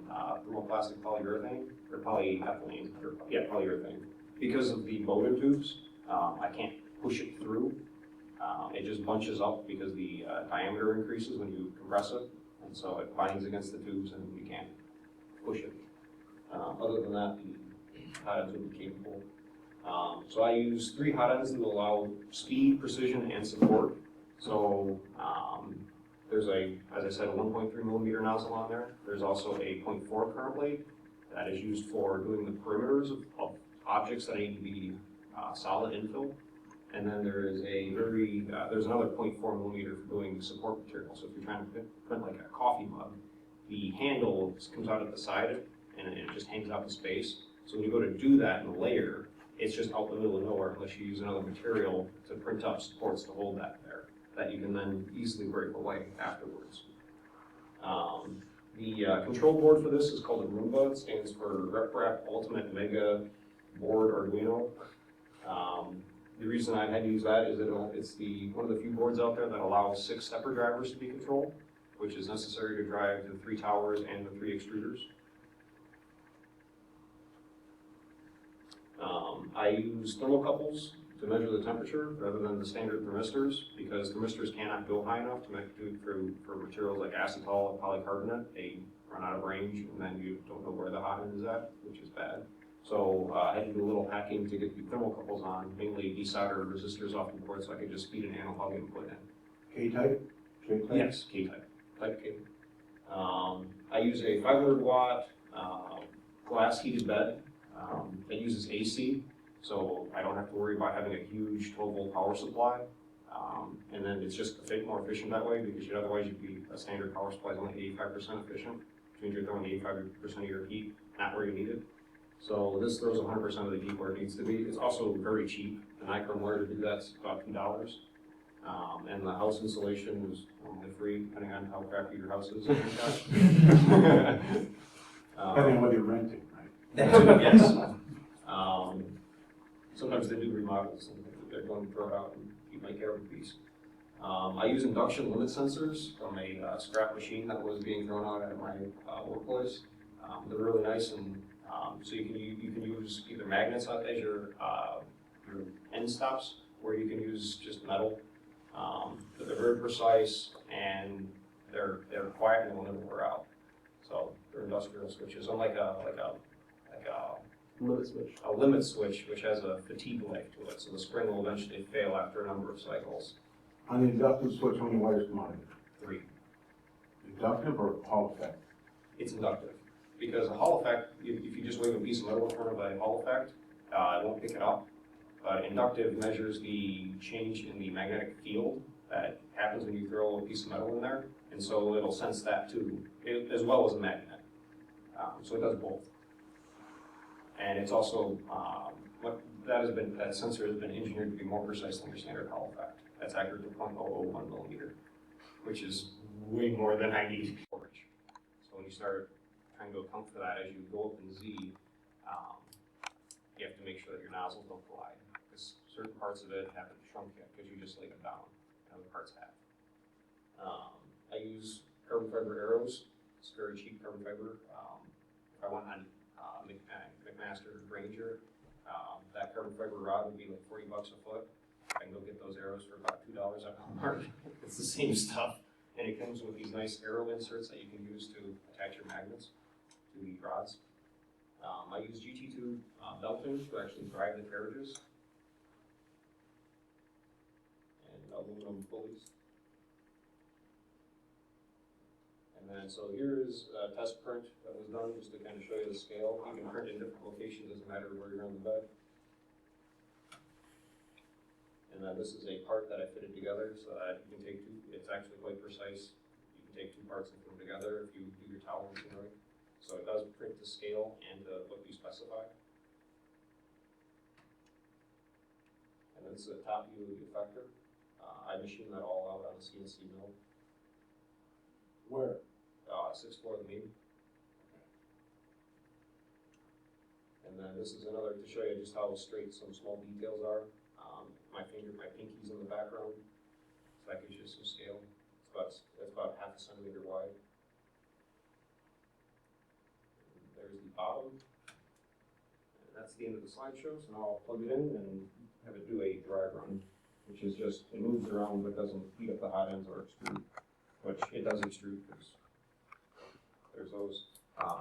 thermoplastic polyurethane, or polyethylene, polyurethane. Because of the motor tubes, I can't push it through. It just bunches up because the diameter increases when you compress it, and so it binds against the tubes and you can't push it. Other than that, the hot ends would be capable. So I use 3 hot ends that allow speed, precision, and support. So there's as I said, a 1.3 millimeter nozzle on there. There's also a 0.4 current blade that is used for doing the perimeters of objects that need to be solid infill. And then there is there's another 0.4 millimeter for doing support material. So if you're trying to print like a coffee mug, the handle comes out at the side and it just hangs out in space. So when you go to do that in a layer, it's just out in the middle of nowhere unless you use another material to print up supports to hold that there, that you can then easily break away afterwards. The control board for this is called a Roomba. It stands for RepRap Ultimate Mega Board Arduino. The reason I had to use that is it's one of the few boards out there that allows 6 stepper drivers to be controlled, which is necessary to drive the 3 towers and the 3 extruders. I use thermocouples to measure the temperature rather than the standard thermistors, because thermistors cannot go high enough to make it for materials like acetal and polycarbonate. They run out of range and then you don't know where the hot end is at, which is bad. So I had to do a little hacking to get the thermocouples on, mainly desolder resistors off the board so I could just feed an analog input in. K-type? Yes, K-type. Type K. I use a 500 watt glass heated bed. It uses AC, so I don't have to worry about having a huge 12 volt power supply. And then it's just a bit more efficient that way, because otherwise a standard power supply is only 85% efficient, which means you're throwing 85% of your heat not where you need it. So this throws 100% of the heat where it needs to be. It's also very cheap. The nichrome wire to do that's about $2. And the house insulation is only free, depending on how crappy your house is. Depending on whether you're renting, right? Yes. Sometimes they do remodels and they're going to throw it out and keep my carbon piece. I use induction limit sensors from a scrap machine that was being thrown out at my workplace. They're really nice, and so you can use either magnets as your end stops, or you can use just metal. But they're very precise, and they're quiet and will never wear out. So they're industrial switches, unlike a Limit switch. a limit switch, which has a fatigue life to it, so the spring will eventually fail after a number of cycles. On the inductive switch, how many wires come out of it? 3. Inductive or Hall effect? It's inductive. Because a Hall effect, if you just wave a piece of metal in front of a Hall effect, it won't pick it up. But inductive measures the change in the magnetic field that happens when you throw a piece of metal in there, and so it'll sense that too, as well as a magnet. So it does both. And it's also, that sensor has been engineered to be more precise than your standard Hall effect. That's accurate to 0.001 millimeter, which is way more than I need storage. So when you start trying to account for that as you go up in Z, you have to make sure that your nozzles don't collide, because certain parts of it haven't shrunk yet because you just laid them down, and other parts have. I use carbon fiber arrows. It's very cheap carbon fiber. If I went on McMaster Ranger, that carbon fiber rod would be like $40 a foot. I can go get those arrows for about $2 at Walmart. It's the same stuff, and it comes with these nice arrow inserts that you can use to attach your magnets to the rods. I use GT2 belting to actually drive the carriages, and aluminum pulleys. And then, so here is a test print that was done just to kind of show you the scale. You can print in different locations, doesn't matter where you're on the bed. And then this is a part that I fitted together so that you can take two, it's actually quite precise. You can take 2 parts and put them together if you do your tolerancing right. So it does print to scale and to what you specify. And then this is the top view of the effector. I machined that all out on a CNC mill. Where? 6th floor of the meeting. And then this is another to show you just how straight some small details are. My pinky's in the background, so that gives you some scale. It's about 1/2 centimeter wide. And there's the bottom. And that's the end of the slideshow, so now I'll plug it in and have it do a dry run, which is just, it moves around but doesn't heat up the hot ends or extrude, which it does extrude because there's those.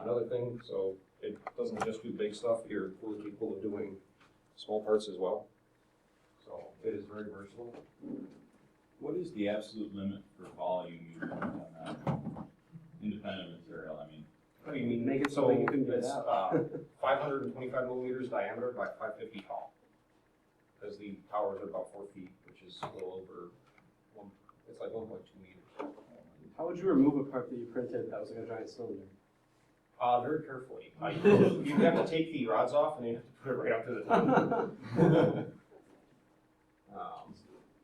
Another thing, so it doesn't just do big stuff, you're fully capable of doing small parts as well. So it is very versatile. What is the absolute limit for volume you can on that independent material? I mean, What do you mean, make it so so you can get it's out? 525 millimeters diameter by 550 tall. Because the towers are about 4 feet, which is a little over it's like 1.2 meters. How would you remove a part that you printed that was like a giant cylinder? Very carefully. You have to take the rods off and you have to put it right up to the top.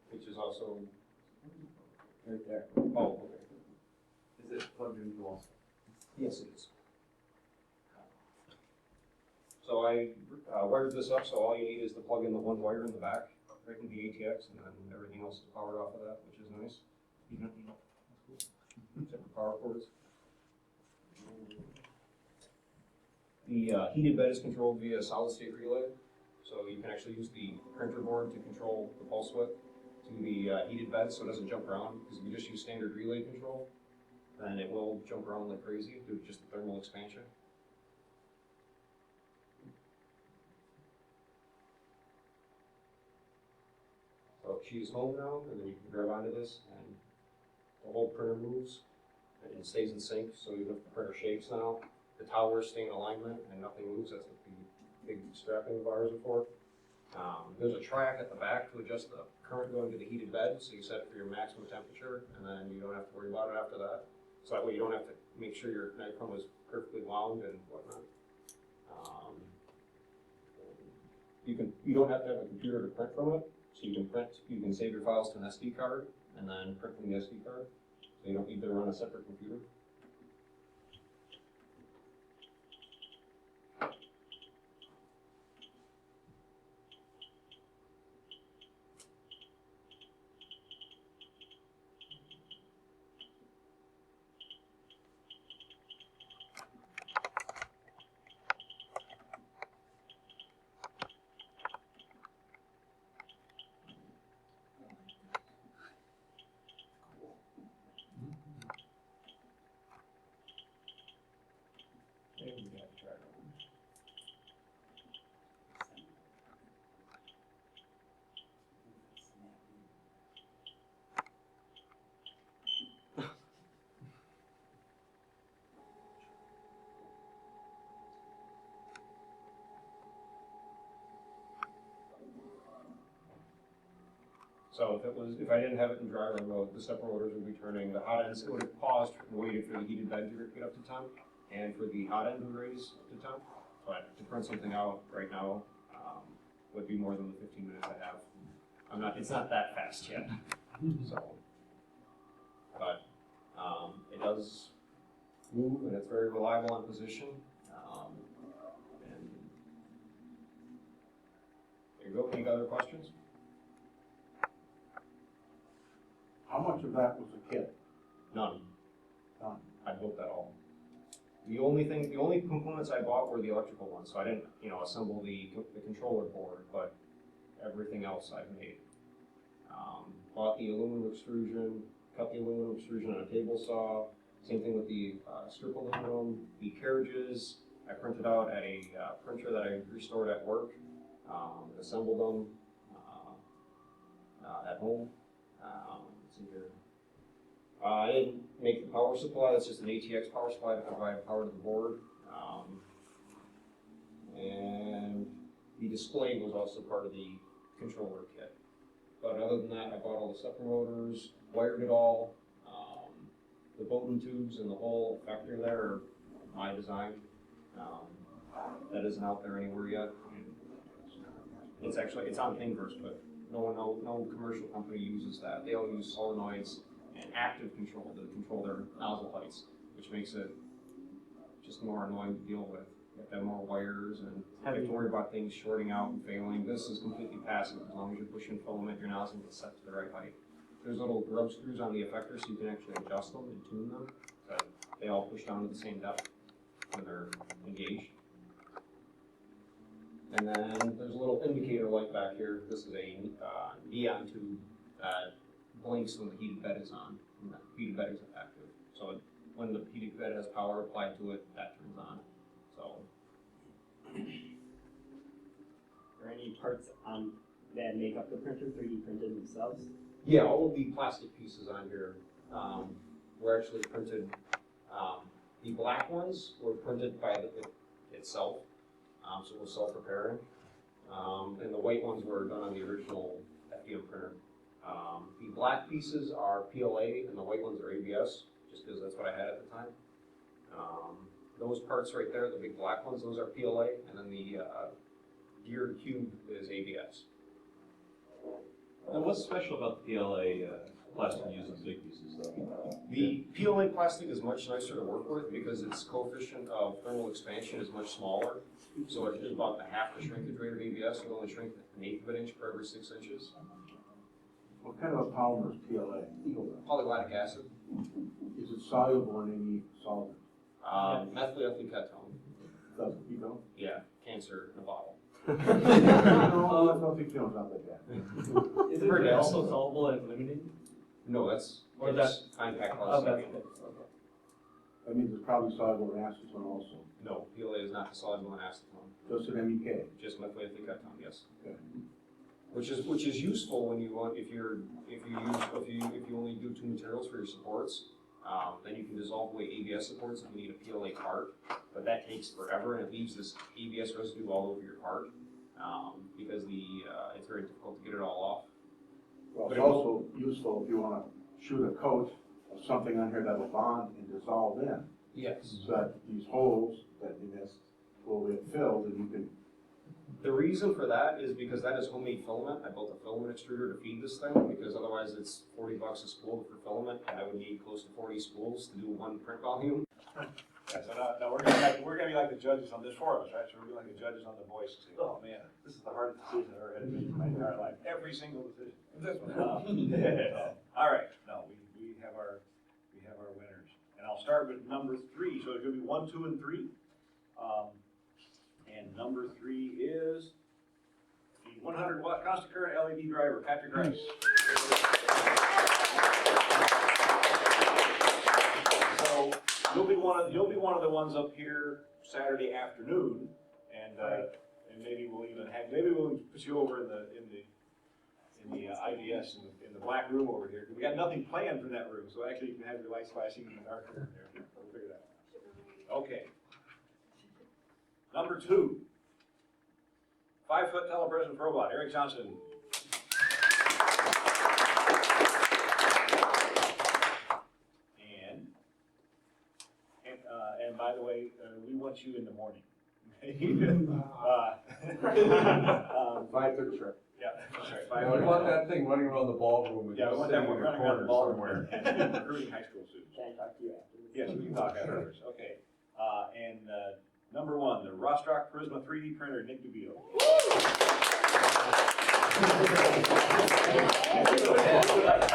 Which is also Right there. oh, okay. Is it plugged into the wall? Yes, it is. So I wired this up, so all you need is to plug in the one wire in the back, right in the ATX, and then everything else is powered off of that, which is nice. Separate power cords. The heated bed is controlled via a solid state relay, so you can actually use the printer board to control the pulse width to the heated bed so it doesn't jump around, because if you just use standard relay control, then it will jump around like crazy due to just the thermal expansion. So she's home now, and then you can grab onto this, and the whole printer moves, and it stays in sync, so even if the printer shakes now, the towers stay in alignment, and nothing moves. That's what the big strapping bars are for. There's a track at the back to adjust the current going to the heated bed, so you set it for your maximum temperature, and then you don't have to worry about it after that. So that way you don't have to make sure your nichrome is perfectly wound and whatnot. You don't have to have a computer to print from it, so you can save your files to an SD card, and then print from the SD card. They don't need to run a separate computer. So if I didn't have it in driver mode, the stepper motors would be turning, the hot ends, it would have paused and waited for the heated bed to get up to temp, and for the hot end to raise up to temp. But to print something out right now, would be more than the 15 minutes I have. It's not that fast yet, so. But, it does move, and it's very reliable on position. And there you go. Any other questions? How much of that was a kit? None. None. I built that all. The only components I bought were the electrical ones, so I didn't, assemble the controller board, but everything else I've made. Bought the aluminum extrusion, cut the aluminum extrusion on a table saw. Same thing with the strip aluminum, the carriages. I printed out at a printer that I restored at work. Assembled them at home. Let's see here. I didn't make the power supply. That's just an ATX power supply to provide power to the board. And the display was also part of the controller kit. But other than that, I bought all the stepper motors, wired it all. The Bowden tubes and the whole effector there are my design. That isn't out there anywhere yet. It's on Thingiverse, but no commercial company uses that. They all use solenoids and active control to control their nozzle heights, which makes it just more annoying to deal with. You have to have more wires and you have to worry about things shorting out and failing. This is completely passive. As long as you're pushing filament, your nozzle gets set to the right height. There's little rub screws on the effector so you can actually adjust them and tune them, but they all push down to the same depth when they're engaged. And then there's a little indicator light back here. This is a neon tube that blinks when the heated bed is on, and the heated bed is active. So when the heated bed has power applied to it, that turns on. So. Are there any parts that make up the printer 3D printed themselves? Yeah, all of the plastic pieces on here were actually printed. The black ones were printed by the pit itself, so it was self-repairing. And the white ones were done on the original FDM printer. The black pieces are PLA and the white ones are ABS, just because that's what I had at the time. Those parts right there, the big black ones, those are PLA, and then the geared cube is ABS. And what's special about the PLA plastic used in big pieces, though? The PLA plastic is much nicer to work with because its coefficient of thermal expansion is much smaller. So it is about half the shrinkage rate of ABS. It only shrink 1/8 of an inch per every 6 inches. What kind of a polymer is PLA? Polylactic acid. Is it soluble in any solvent? Methylethyl ketone. Does it, you know? Yeah, cancer in a bottle. No, I don't think you don't sound like that. Is it also soluble and limited? No, that's Or compact Oh, that's plastic. okay. That means it's probably soluble in acetone also. No, PLA is not soluble in acetone. Just an MEK. Just methylethyl ketone, yes. Okay. Which is useful when you want if you only do 2 materials for your supports. Then you can dissolve away ABS supports if you need a PLA part, but that takes forever and it leaves this ABS residue all over your part because it's very difficult to get it all off. Well, But it's it also useful if you want to shoot a coat of something on here that'll bond and dissolve in. Yes. So that these holes that you missed will get filled and you can The reason for that is because that is homemade filament. I built a filament extruder to feed this thing, because otherwise it's $40 a spool for filament, and I would need close to 40 spools to do one print volume. Yeah, so now we're gonna be like the judges on this four of us, right? So we're gonna be like the judges on The Voice and say, oh man, this is the hardest decision I've ever had to make in my entire life. Every single decision. All right, no, we have our winners. And I'll start with number 3. So it's gonna be 1, 2, and 3. And number 3 is the 100-watt constant current LED driver, Patrick Rice. So you'll be one of the ones up here Saturday afternoon, and maybe we'll put you over in the IDS in the black room over here. We got nothing planned for that room, so actually you can have your lights flashing in the dark room there. We'll figure that out. Okay. Number 2, 5-foot telepresence robot, Eric Johnson. And by the way, we want you in the morning. 5:30 trip. Yeah, that's right. Yeah, we want that thing running around the ballroom. with Yeah, we you want that sitting one in a running around the corner ballroom somewhere. and recruiting high school students. Can I talk to you afterwards? Yes, we can talk afterwards. Okay. And number 1, the Rostock Prisma 3D printer, Nick DeVito.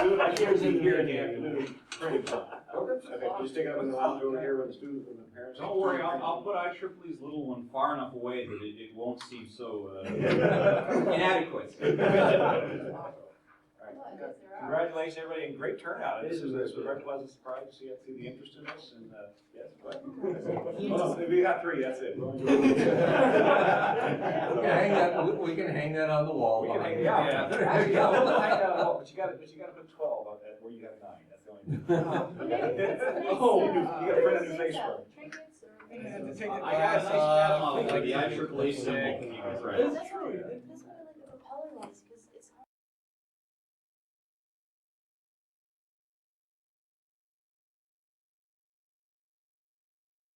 We would like you to be here in the afternoon printing time. Okay, just take it up in the lounge over here with the students and the parents. Don't worry, I'll put IEEE's little one far enough away that it won't seem so inadequate. Congratulations, everybody, and great turnout. This was a very pleasant surprise to see the interest in this, and yes, but we got 3. That's it. We can hang that on the wall. We can hang it behind out. you. Actually, yeah, we'll hang that on the wall, but you got to put 12 on that where you got a 9. That's the only thing. Oh, you got to print a new face for it. You have to take it. I got a nice catalog with the IEEE symbol. You can print. That's true.